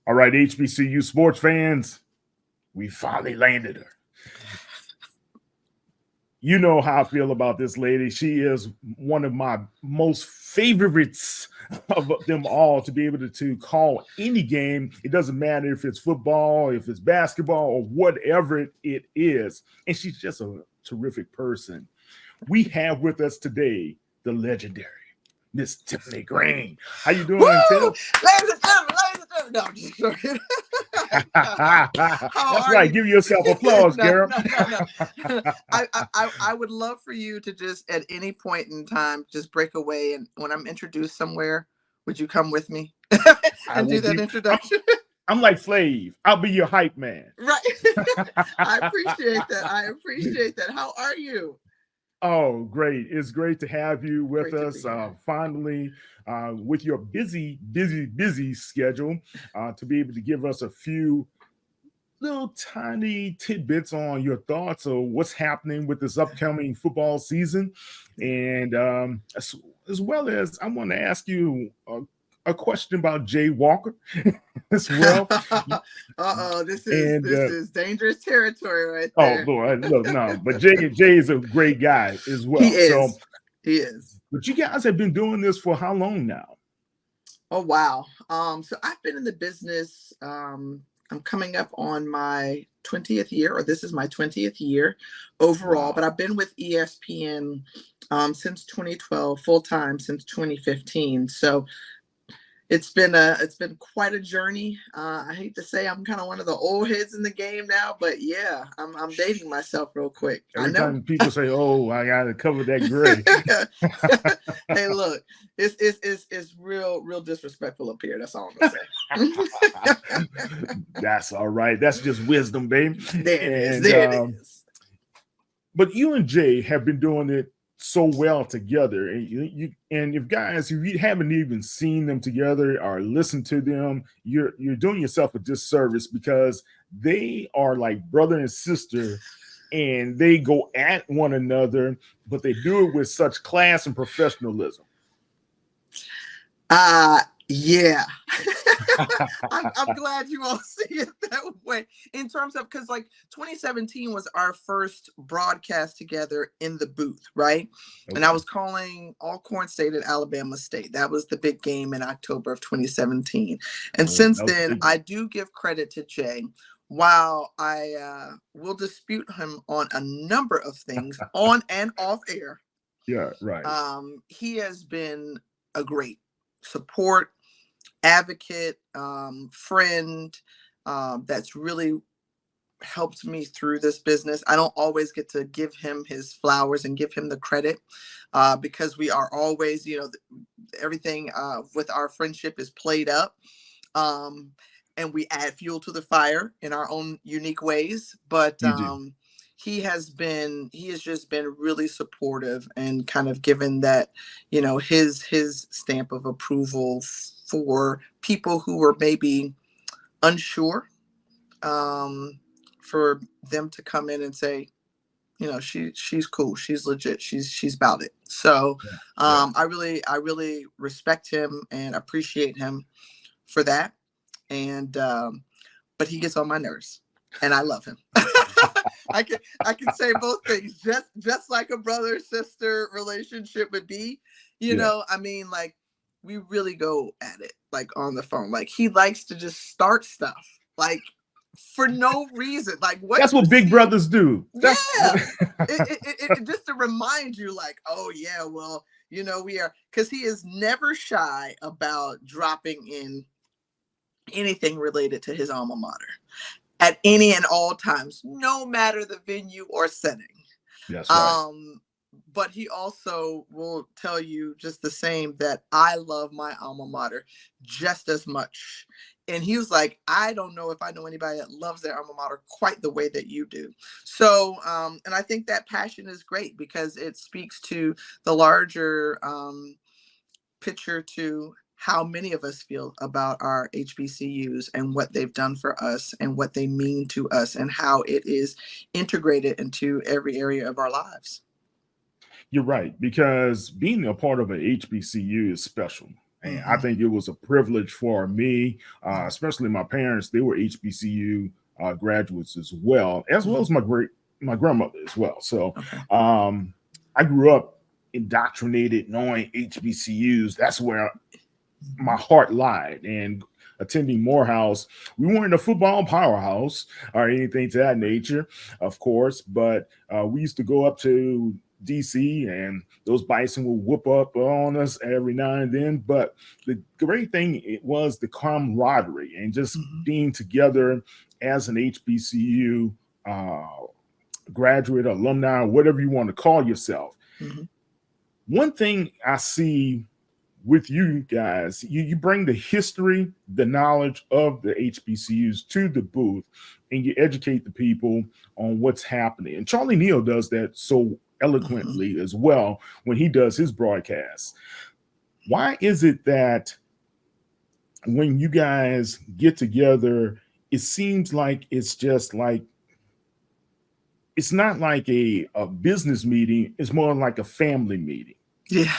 All right, HBCU sports fans, we finally landed her. You know how I feel about this lady. She is one of my most favorites of them all to be able to call any game. It doesn't matter if it's football, if it's basketball, or whatever it is. And she's just a terrific person. We have with us today the legendary Miss Tiffany Greene. How you Woo! doing, Tiff? Ladies and gentlemen, no, I'm just joking. How That's are right. you? Give yourself applause, No, girl. no. I would love for you to just at any point in time just break away, and when I'm introduced somewhere, would you come with me I and do will that be. introduction? I'm like Flav. I'll be your hype man. Right. I appreciate that. I appreciate that. How are you? Oh, great. It's great to have you with Great to be us here. finally with your busy schedule to be able to give us a few little tiny tidbits on your thoughts of what's happening with this upcoming football season. And as well as I want to ask you a question about Jay Walker as well. Uh-oh, And this is dangerous territory right oh, there. Lord, look, no, but Jay is a great guy as He well. So, is. He is. but you guys have been doing this for how long now? Oh wow. So I've been in the business. I'm coming up on my 20th year, or this is my 20th year overall, but Wow. I've been with ESPN since 2012, full time since 2015. So it's been quite a journey. I hate to say I'm kind of one of the old heads in the game now, but yeah, I'm dating myself real quick. I Every know. time people say, "Oh, I got to cover that gray," Hey, look, it's real disrespectful up here. That's all I'm gonna say. that's all right. That's just wisdom, babe. There it is. And There it is. but you and Jay have been doing it so well together, and and if you haven't even seen them together or listened to them, you're doing yourself a disservice because they are like brother and sister, and they go at one another, but they do it with such class and professionalism. Yeah. I'm glad you all see it that way. In terms of, because like 2017 was our first broadcast together in the booth, right? And I Okay. was calling Alcorn State at Alabama State. That was the big game in October of 2017. And Oh, since that was a then, big I one. do give credit to Jay. While I will dispute him on a number of things on and off air, Yeah, right. he has been a great support, advocate, friend, that's really helped me through this business. I don't always get to give him his flowers and give him the credit because we are always, everything with our friendship is played up. Um, and we add fuel to the fire in our own unique ways. But You do. he has just been really supportive and kind of given that, his stamp of approval for people who were maybe unsure, um, for them to come in and say, she's cool, she's legit, she's about it. So Yeah, yeah. I really respect him and appreciate him for that. And but he gets on my nerves, and I love him. I can say both things, just like a brother sister relationship would be. Yeah. I mean, like, we really go at it like on the phone. Like, he likes to just start stuff like for no reason. Like, what That's you what big see. brothers do. That's Yeah. It just to remind you, like, oh yeah, well, we are, because he is never shy about dropping in anything related to his alma mater at any and all times, no matter the venue or setting. that's right. Um, but he also will tell you just the same that I love my alma mater just as much. And he was like, I don't know if I know anybody that loves their alma mater quite the way that you do. So, and I think that passion is great because it speaks to the larger picture to how many of us feel about our HBCUs and what they've done for us and what they mean to us and how it is integrated into every area of our lives. You're right, because being a part of a HBCU is special. And I think it was a privilege for me, especially my parents. They were HBCU graduates as well as my grandmother as well. So I grew up indoctrinated knowing HBCUs. That's where my heart lied. And attending Morehouse, we weren't a football powerhouse or anything to that nature, of course, but we used to go up to DC and those Bison would whoop up on us every now and then. But the great thing it was the camaraderie and just being together as an HBCU graduate, alumni, whatever you want to call yourself. One thing I see with you guys, you bring the history, the knowledge of the HBCUs to the booth, and you educate the people on what's happening. And Charlie Neal does that so eloquently as well when he does his broadcasts. Why is it that when you guys get together, it seems like it's just like, it's not like a business meeting, it's more like a family meeting? Yeah.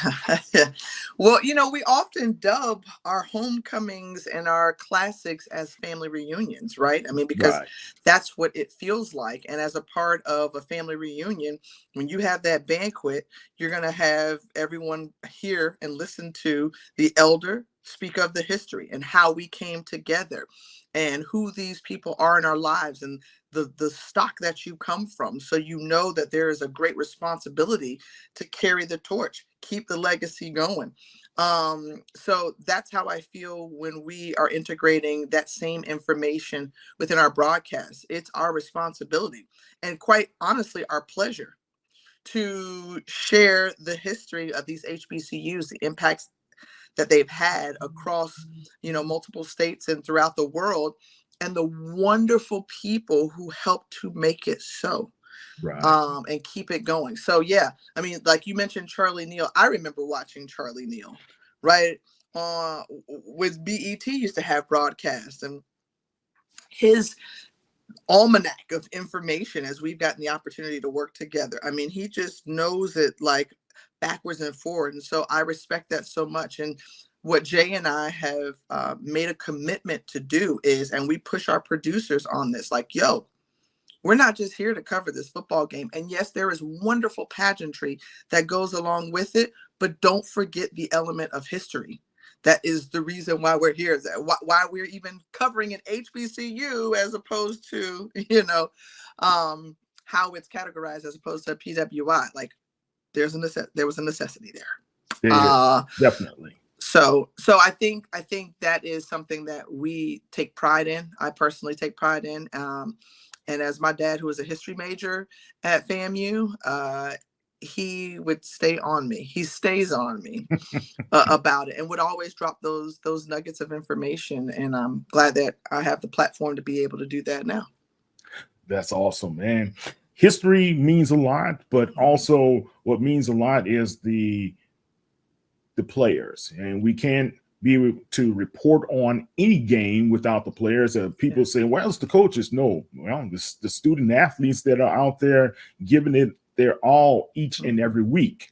Well, we often dub our homecomings and our classics as family reunions, right? I mean, because that's what it feels like. And as a part of a family reunion, when you have that banquet, you're going to have everyone hear and listen to the elder speak of the history and how we came together and who these people are in our lives and the stock that you come from. So you know that there is a great responsibility to carry the torch, keep the legacy going. So that's how I feel when we are integrating that same information within our broadcast. It's our responsibility and quite honestly, our pleasure to share the history of these HBCUs, the impacts that they've had across, multiple states and throughout the world, and the wonderful people who helped to make it so. And keep it going. So yeah, I mean, like you mentioned Charlie Neal. I remember watching Charlie Neal, right? With BET used to have broadcasts, and his almanac of information as we've gotten the opportunity to work together. I mean, he just knows it like backwards and forward. And so I respect that so much. And what Jay and I have made a commitment to do is, and we push our producers on this, like, yo, we're not just here to cover this football game. And yes, there is wonderful pageantry that goes along with it, but don't forget the element of history. That is the reason why we're here, why we're even covering an HBCU as opposed to, how it's categorized as opposed to a PWI. Like there was a necessity there. Definitely. So I think that is something that we take pride in. I personally take pride in. And as my dad, who was a history major at FAMU, he would stay on me. He stays on me about it and would always drop those nuggets of information. And I'm glad that I have the platform to be able to do that now. That's awesome, man. History means a lot, but also what means a lot is the players. And we can't be able to report on any game without the players. People say, well, it's the coaches. No, well, the student athletes that are out there giving it their all each and every week.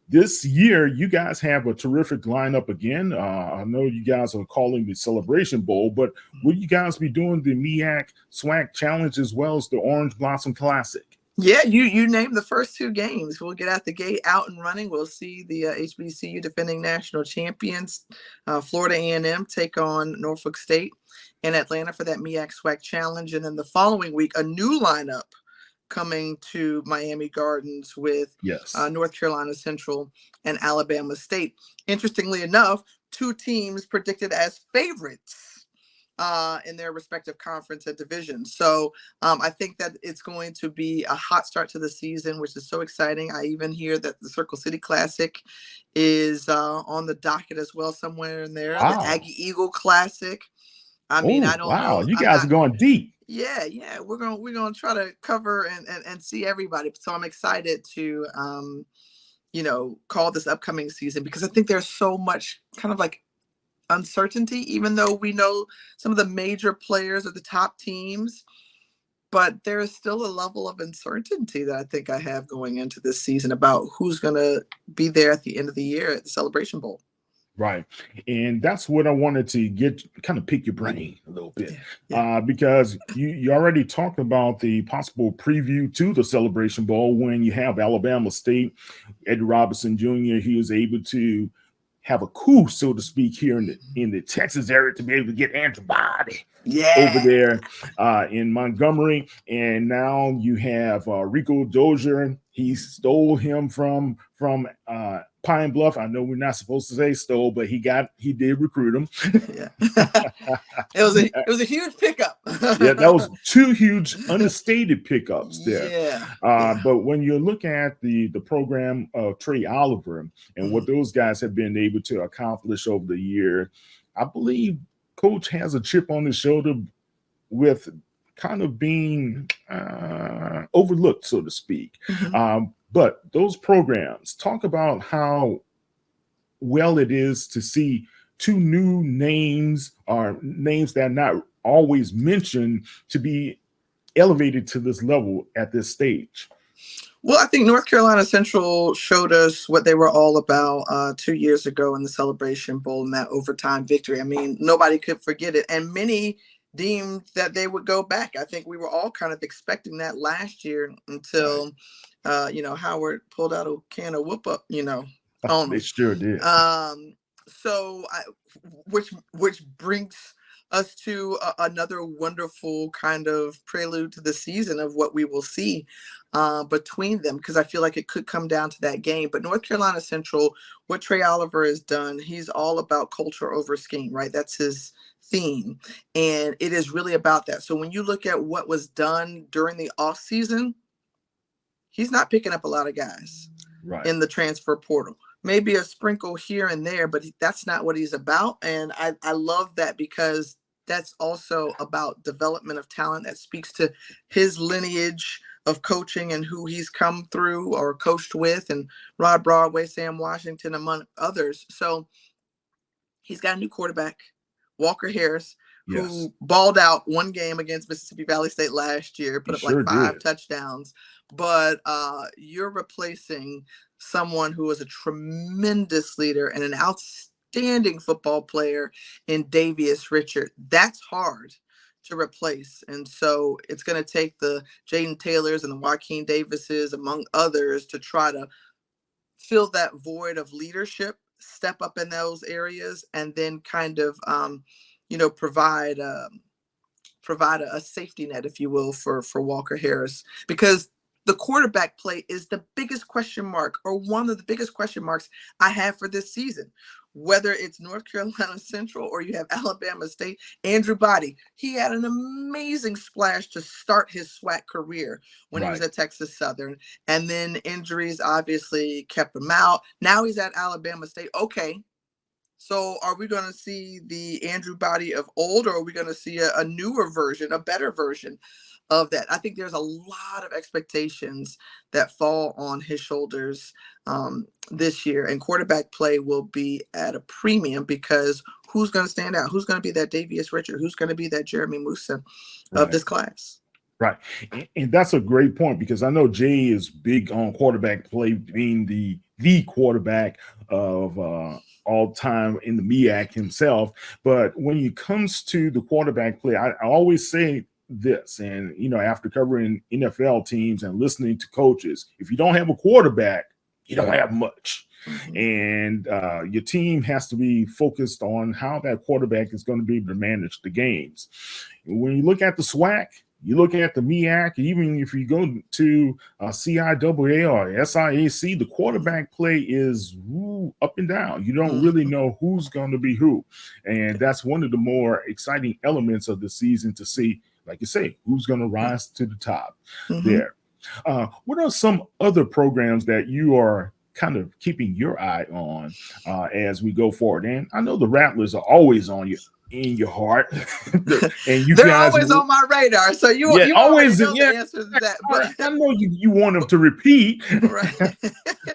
This year, you guys have a terrific lineup again. I know you guys are calling the Celebration Bowl, but will you guys be doing the MEAC SWAC Challenge as well as the Orange Blossom Classic? Yeah, you named the first two games. We'll get out the gate out and running. We'll see the HBCU defending national champions, Florida A&M, take on Norfolk State in Atlanta for that MEAC SWAC Challenge. And then the following week, a new lineup coming to Miami Gardens with North Carolina Central and Alabama State. Interestingly enough, two teams predicted as favorites in their respective conference and divisions. So I think that it's going to be a hot start to the season, which is so exciting. I even hear that the Circle City Classic is on the docket as well, somewhere in there. The Aggie Eagle Classic. I mean, I don't know. You guys are going deep. Yeah. We're gonna try to cover and see everybody. So I'm excited to call this upcoming season because I think there's so much kind of like uncertainty, even though we know some of the major players are the top teams, but there is still a level of uncertainty that I think I have going into this season about who's going to be there at the end of the year at the Celebration Bowl. Right. And that's what I wanted to get kind of pick your brain a little bit. Yeah, yeah. Because you already talked about the possible preview to the Celebration Bowl when you have Alabama State, Eddie Robinson Jr., he was able to have a coup, so to speak, here in the Texas area to be able to get Andrew Body over Yeah. there in Montgomery. And now you have Rico Dozier. He stole him from Pine Bluff. I know we're not supposed to say stole, but he did recruit him. Yeah. It was a huge pickup. Yeah, that was two huge understated pickups there. Yeah. Yeah. But when you look at the program of Trey Oliver and what those guys have been able to accomplish over the year, I believe Coach has a chip on his shoulder with kind of being overlooked, so to speak. But those programs, talk about how well it is to see two new names or names that are not always mentioned to be elevated to this level at this stage. Well, I think North Carolina Central showed us what they were all about 2 years ago in the Celebration Bowl and that overtime victory. I mean, nobody could forget it. And many deemed that they would go back. I think we were all kind of expecting that last year until, Howard pulled out a can of whoop up, on They them. sure did. Which brings us to another wonderful kind of prelude to the season of what we will see between them, because I feel like it could come down to that game. But North Carolina Central, what Trey Oliver has done, he's all about culture over scheme, right? That's his theme. And it is really about that. So when you look at what was done during the off season, he's not picking up a lot of guys in the transfer portal. Maybe a sprinkle here and there, but that's not what he's about. And I love that, because that's also about development of talent that speaks to his lineage of coaching and who he's come through or coached with, and Rod Broadway, Sam Washington, among others. So he's got a new quarterback, Walker Harris, who balled out one game against Mississippi Valley State last year, put up like 5 touchdowns. But you're replacing someone who was a tremendous leader and an outstanding football player in Davius Richard. That's hard to replace. And so it's going to take the Jaden Taylors and the Joaquin Davises, among others, to try to fill that void of leadership, step up in those areas, and then kind of, provide a safety net, if you will, for Walker Harris, because the quarterback play is the biggest question mark, or one of the biggest question marks I have for this season. Whether it's North Carolina Central or you have Alabama State, Andrew Body, he had an amazing splash to start his SWAC career when he was at Texas Southern. And then injuries obviously kept him out. Now he's at Alabama State. Okay. So are we going to see the Andrew Body of old, or are we going to see a newer version, a better version of that? I think there's a lot of expectations that fall on his shoulders this year, and quarterback play will be at a premium, because who's going to stand out? Who's going to be that Davius Richard? Who's going to be that Jeremy Musa of this class? Right. And that's a great point, because I know Jay is big on quarterback play, being the quarterback of all time in the MEAC himself. But when it comes to the quarterback play, I always say this, and after covering NFL teams and listening to coaches, if you don't have a quarterback, you don't have much. And your team has to be focused on how that quarterback is going to be able to manage the games. When you look at the SWAC, you look at the MEAC, even if you go to CIAA or SIAC, the quarterback play is up and down. You don't really know who's going to be who. And that's one of the more exciting elements of the season, to see, like you say, who's going to rise to the top there. What are some other programs that you are kind of keeping your eye on as we go forward? And I know the Rattlers are always in your heart, and they're guys always on my radar. So you always know the answer to that. But I know you want them to repeat, right?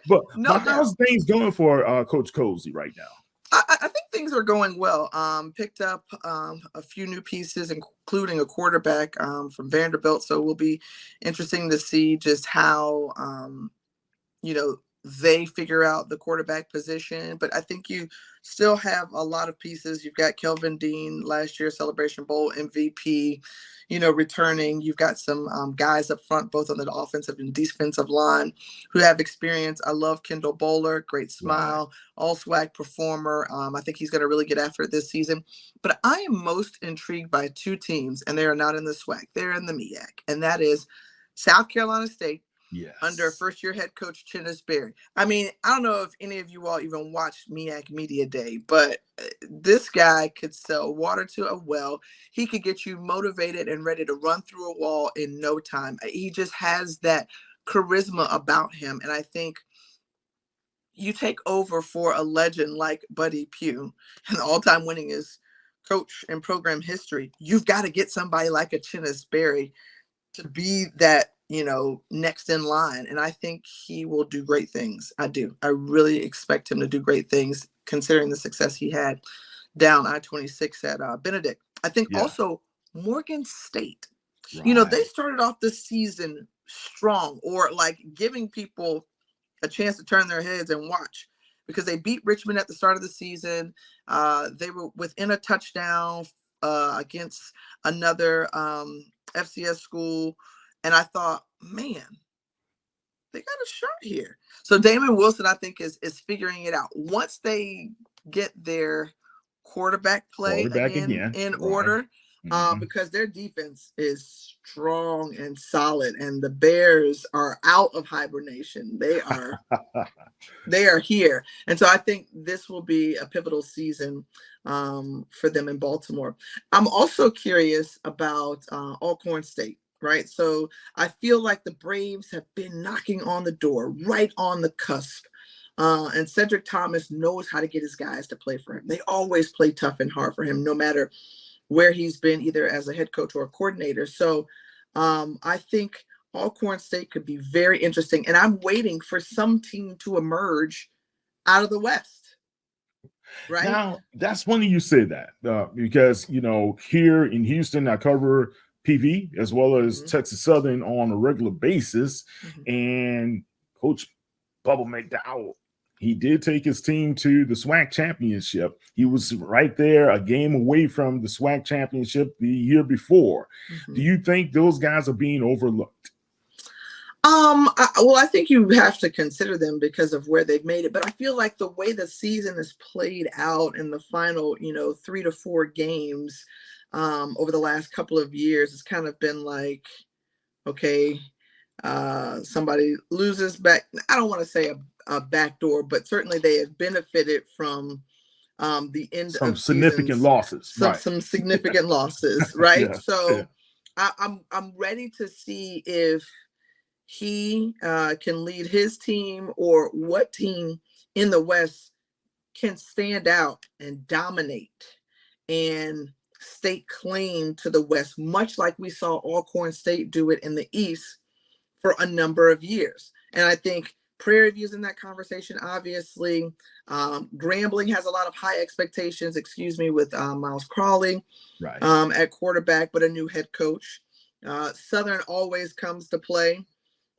but how's things going for Coach Cozy right now? I think things are going well. Picked up a few new pieces, including a quarterback from Vanderbilt. So it will be interesting to see just how they figure out the quarterback position. But I think you still have a lot of pieces. You've got Kelvin Dean, last year's Celebration Bowl MVP, returning. You've got some guys up front, both on the offensive and defensive line, who have experience. I love Kendall Bowler, great smile, all swag performer. I think he's going to really get after it this season. But I am most intrigued by two teams, and they are not in the SWAC. They're in the MEAC, and that is South Carolina State. Yes. Under first-year head coach Chennis Berry. I mean, I don't know if any of you all even watched MEAC Media Day, but this guy could sell water to a well. He could get you motivated and ready to run through a wall in no time. He just has that charisma about him. And I think you take over for a legend like Buddy Pugh, and the all-time winningest coach in program history. You've got to get somebody like a Chennis Berry to be that, next in line. And I think he will do great things. I do. I really expect him to do great things, considering the success he had down I-26 at Benedict. I think also Morgan State, they started off the season strong, or like giving people a chance to turn their heads and watch, because they beat Richmond at the start of the season. They were within a touchdown against another FCS school. And I thought, man, they got a shot here. So Damon Wilson, I think, is figuring it out. Once they get their quarterback play again in order, because their defense is strong and solid, and the Bears are out of hibernation. They are here. And so I think this will be a pivotal season for them in Baltimore. I'm also curious about Alcorn State. Right. So I feel like the Braves have been knocking on the door, right on the cusp. And Cedric Thomas knows how to get his guys to play for him. They always play tough and hard for him, no matter where he's been, either as a head coach or a coordinator. So I think Alcorn State could be very interesting. And I'm waiting for some team to emerge out of the West. Right. Now, that's funny you say that because, here in Houston, I cover PV as well as Texas Southern on a regular basis. And Coach Bubba McDowell, he did take his team to the SWAC championship. He was right there, a game away from the SWAC championship the year before. Do you think those guys are being overlooked? I think you have to consider them because of where they've made it. But I feel like the way the season is played out in the final, 3 to 4 games over the last couple of years, it's kind of been like, okay, somebody loses back. I don't want to say a backdoor, but certainly they have benefited from the end some of significant losses. Some significant losses, right? I'm ready to see if he can lead his team, or what team in the West can stand out and dominate and stake claim to the West, much like we saw Alcorn State do it in the East for a number of years. And I think Prairie View's in that conversation, obviously. Grambling has a lot of high expectations, with Miles Crawley at quarterback, but a new head coach. Southern always comes to play.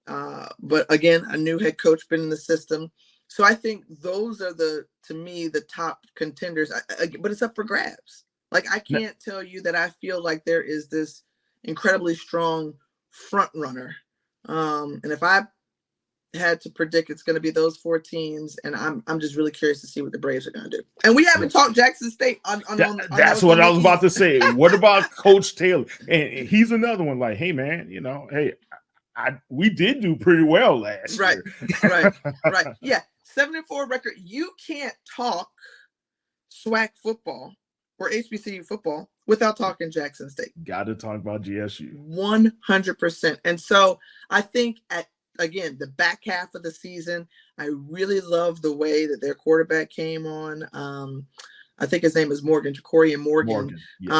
But again, a new head coach been in the system. So I think those are to me, the top contenders, but it's up for grabs. Like, I can't tell you that I feel like there is this incredibly strong front runner. And if I had to predict, it's going to be those 4 teams. And I'm just really curious to see what the Braves are going to do. And we haven't talked Jackson State that's what I was about to say. What about Coach Taylor? And he's another one, like, hey, man, we did do pretty well last year. Right. Yeah. 7-4 record. You can't talk SWAC football or HBCU football without talking Jackson State. Got to talk about GSU. 100%. And so I think again, the back half of the season, I really love the way that their quarterback came on. I think his name is Morgan, Ja'Cory Morgan. Yes.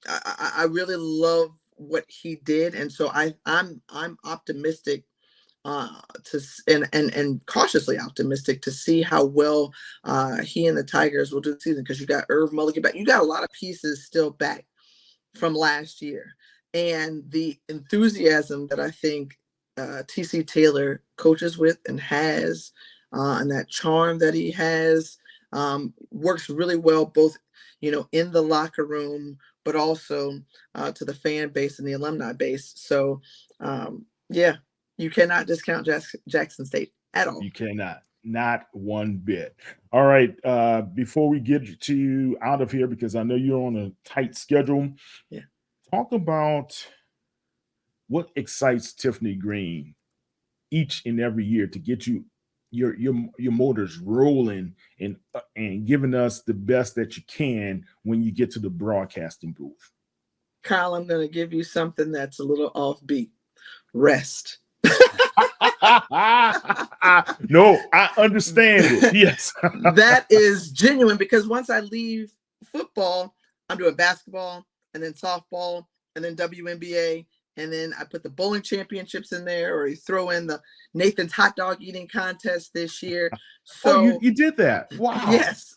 I really love what he did. And so I'm optimistic and cautiously optimistic to see how well he and the Tigers will do the season, because you got Irv Mulligan back. You got a lot of pieces still back from last year, and the enthusiasm that I think TC Taylor coaches with and has, and that charm that he has, works really well, both, in the locker room, but also to the fan base and the alumni base. So, yeah, you cannot discount Jackson State at all. You cannot. Not one bit. All right. Before we get you out of here, because I know you're on a tight schedule, Yeah. Talk about what excites Tiffany Greene each and every year to get you your motors rolling and giving us the best that you can when you get to the broadcasting booth. Kyle, I'm going to give you something that's a little offbeat. Rest. No, I understand it. Yes. That is genuine, because once I leave football, I'm doing basketball and then softball and then WNBA. And then I put the bowling championships in there, or you throw in the Nathan's hot dog eating contest this year. So you did that. Wow. Yes.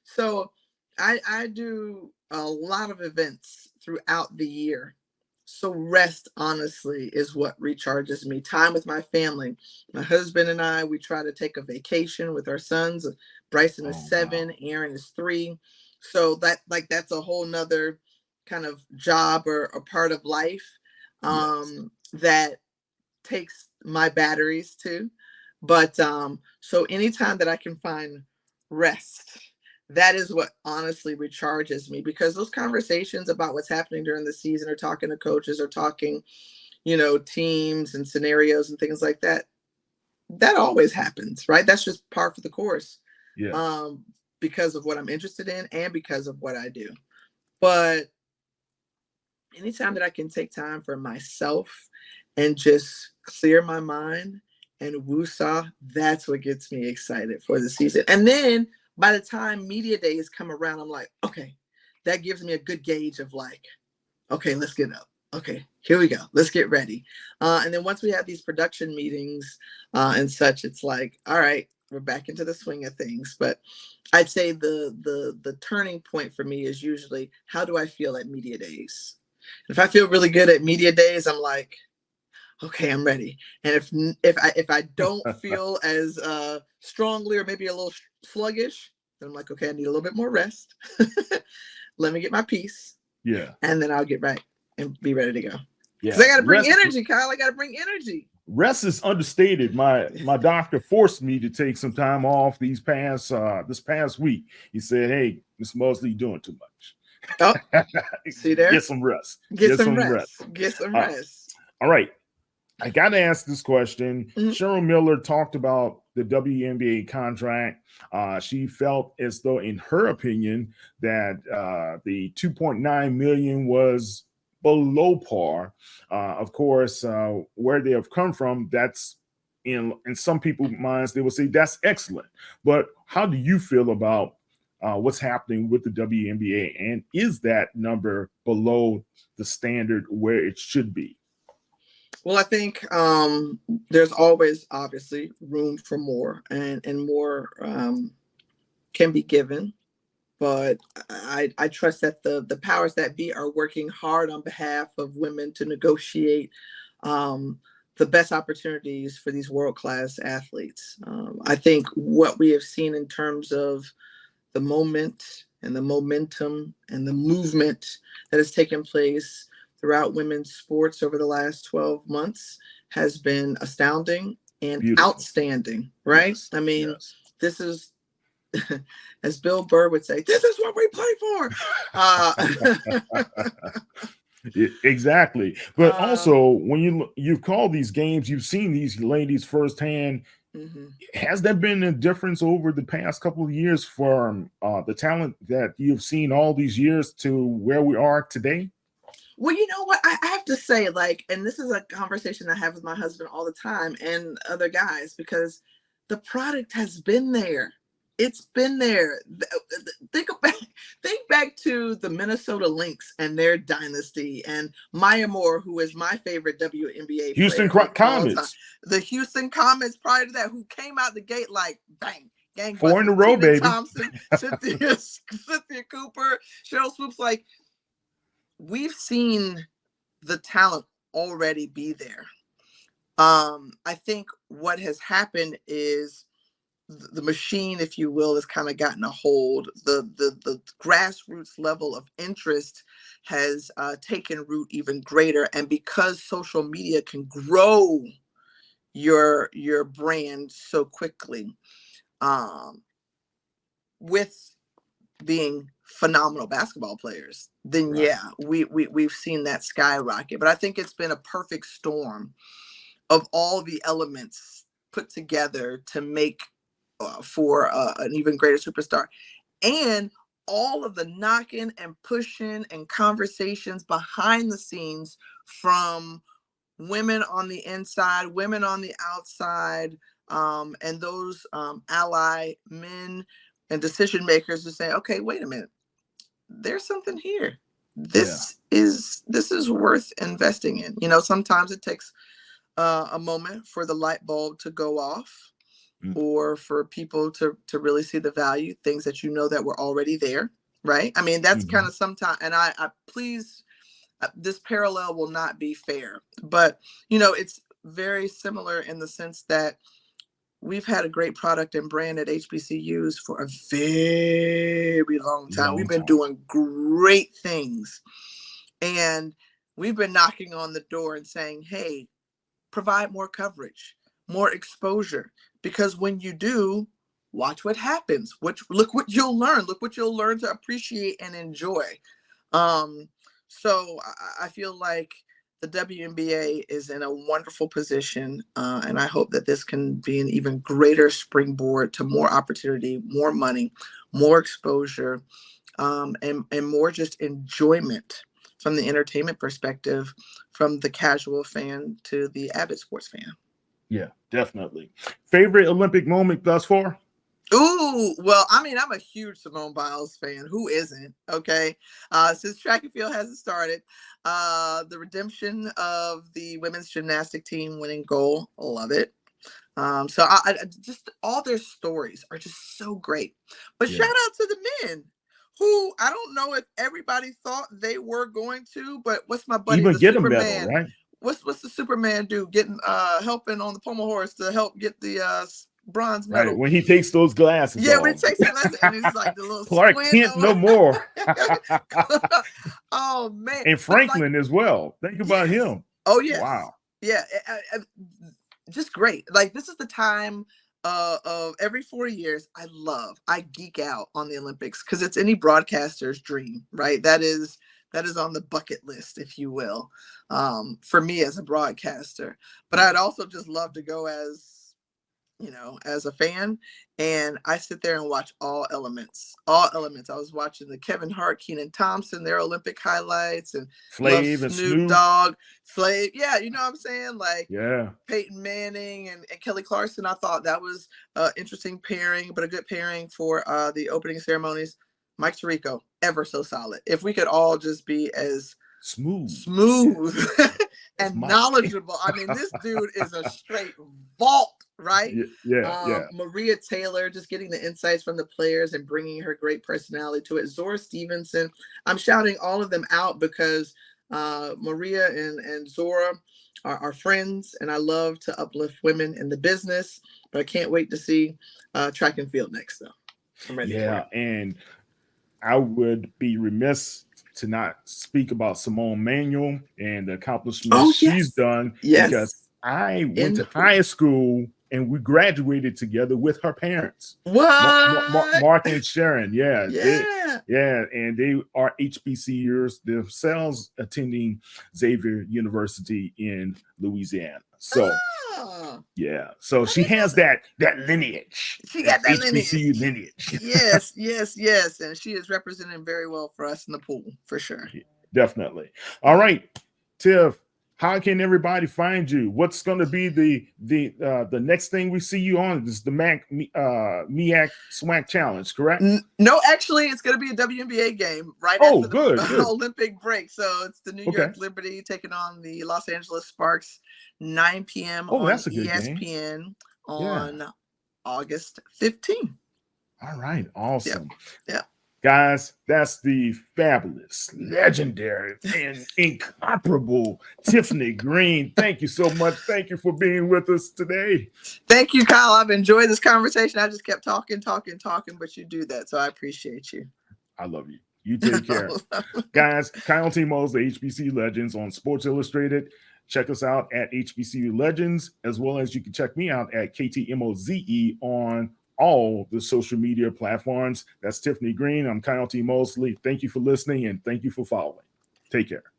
So I do a lot of events throughout the year. So rest, honestly, is what recharges me. Time with my family. My husband and I, we try to take a vacation with our sons. Bryson is 7, wow. Aaron is 3. So that's a whole nother kind of job or a part of life that takes my batteries too. But so anytime that I can find rest, that is what honestly recharges me, because those conversations about what's happening during the season, or talking to coaches, or talking, teams and scenarios and things like that, that always happens, right? That's just par for the course. Yeah. Because of what I'm interested in and because of what I do. But anytime that I can take time for myself and just clear my mind and woosah, that's what gets me excited for the season. And then by the time media days come around, I'm like, okay, that gives me a good gauge of like, okay, let's get up. Okay, here we go. Let's get ready. And then once we have these production meetings and such, it's like, all right, we're back into the swing of things. But I'd say the turning point for me is usually, how do I feel at media days? If I feel really good at media days, I'm like, okay, I'm ready. And if I don't feel as strongly, or maybe a little sluggish, then I'm like, okay, I need a little bit more rest. Let me get my peace. Yeah. And then I'll get right and be ready to go. Yeah. Because I got to bring energy, Kyle. I got to bring energy. Rest is understated. My doctor forced me to take some time off this past week. He said, "Hey, Miss Mosley, you're doing too much. Oh, see there? Get some rest. Get some rest. Get some rest." All right. I got to ask this question. Mm-hmm. Cheryl Miller talked about the WNBA contract. She felt as though, in her opinion, that the $2.9 million was below par. Of course, where they have come from, that's in some people's minds, they will say that's excellent. But how do you feel about what's happening with the WNBA? And is that number below the standard where it should be? Well, I think there's always obviously room for more, and more can be given. But I trust that the powers that be are working hard on behalf of women to negotiate the best opportunities for these world-class athletes. I think what we have seen in terms of the moment and the momentum and the movement that has taken place throughout women's sports over the last 12 months has been astounding and beautiful. Outstanding, right? Yes. I mean, This is, as Bill Burr would say, this is what we play for. Exactly. But also, when you've called these games, you've seen these ladies firsthand. Mm-hmm. Has there been a difference over the past couple of years from the talent that you've seen all these years to where we are today? Well, you know what? I have to say, and this is a conversation I have with my husband all the time and other guys, because the product has been there. It's been there. Think back to the Minnesota Lynx and their dynasty, and Maya Moore, who is my favorite WNBA Houston player. Comets. The Houston Comets prior to that, who came out the gate like bang. 4 in a row, baby. Thompson, Cynthia Cooper, Cheryl Swoops. We've seen the talent already be there. I think what has happened is the machine, if you will, has kind of gotten a hold. The grassroots level of interest has taken root even greater. And because social media can grow your brand so quickly, with being phenomenal basketball players, then Right. yeah, we've seen that skyrocket. But I think it's been a perfect storm of all the elements put together to make for an even greater superstar. And all of the knocking and pushing and conversations behind the scenes from women on the inside, women on the outside, and those ally men and decision makers to say, okay, wait a minute, there's something here. Yeah. This is worth investing in. You know, sometimes it takes a moment for the light bulb to go off, Mm. or for people to really see the value, things that you know that were already there, right? I mean, that's kind of sometimes, and I please, this parallel will not be fair, but you know, it's very similar in the sense that we've had a great product and brand at HBCUs for a very long time. We've Long been time. doing great things, and we've been knocking on the door and saying, hey, provide more coverage, more exposure, because when you do, watch what happens. Look what you'll learn. Look what you'll learn to appreciate and enjoy. So I feel like the WNBA is in a wonderful position, and I hope that this can be an even greater springboard to more opportunity, more money, more exposure, and more just enjoyment from the entertainment perspective, from the casual fan to the avid sports fan. Yeah, definitely. Favorite Olympic moment thus far? Ooh, well, I mean, I'm a huge Simone Biles fan. Who isn't? Okay. Since track and field hasn't started, the redemption of the women's gymnastic team winning gold, love it. So I just, all their stories are just so great. But Yeah. shout out to the men, who I don't know if everybody thought they were going to, but what's my buddy, Even the get a medal, Superman? right? What's the Superman do? Getting helping on the pommel horse to help get the bronze Right. medal. When he takes those glasses Yeah, when off. he takes the glasses and it's like the little Clark squint. Kent no more. Oh man, And but like, Franklin as well. Think about yes, him. oh yes, Wow. yeah, just great. Like, this is the time of every 4 years. I geek out on the Olympics because it's any broadcaster's dream, right? That is on the bucket list, if you will, for me as a broadcaster. But Yeah. I'd also just love to go as, you know, as a fan. And I sit there and watch all elements. All elements. I was watching the Kevin Hart, Kenan Thompson, their Olympic highlights, and love Flav and Snoop Snoop. Dogg, Flav. Yeah, you know what I'm saying? Like Yeah. Peyton Manning and Kelly Clarkson. I thought that was an interesting pairing, but a good pairing for the opening ceremonies. Mike Tirico, ever so solid. If we could all just be as Smooth. smooth That's and Mike. knowledgeable. I mean, this dude is a straight vault, right? Yeah. Maria Taylor, just getting the insights from the players and bringing her great personality to it. Zora Stevenson, I'm shouting all of them out because Maria and Zora are friends, and I love to uplift women in the business. But I can't wait to see track and field next, though. I'm ready for it. And I would be remiss to not speak about Simone Manuel and the accomplishments Oh, she's yes. done, because Yes. I In went to the pool. high school and we graduated together with her parents. What? Mark and Sharon. Yeah. Yeah. And they are HBCUs themselves, attending Xavier University in Louisiana. So Ah, yeah. So I she didn't know has that lineage. she got that HBCU lineage. lineage. Yes. And she is representing very well for us in the pool, for sure. Definitely. All right, Tiff, how can everybody find you? What's going to be the next thing we see you on? This is the MEAC SWAC Challenge, correct? No, actually, it's going to be a WNBA game right after the good. Olympic break. So it's the New York Liberty taking on the Los Angeles Sparks, 9 p.m. on that's a good ESPN game. on August 15th. All right, awesome. Yeah. Guys, that's the fabulous, legendary, and incomparable Tiffany Greene. Thank you so much. Thank you for being with us today. Thank you, Kyle. I've enjoyed this conversation. I just kept talking, but you do that. So I appreciate you. I love you. You take care. Guys, Kyle T. Mosley, HBCU Legends on Sports Illustrated. Check us out at HBCU Legends, as well as you can check me out at KTMOZE on all the social media platforms. That's Tiffany Greene. I'm Kyle T. Mosley. Thank you for listening and thank you for following. Take care.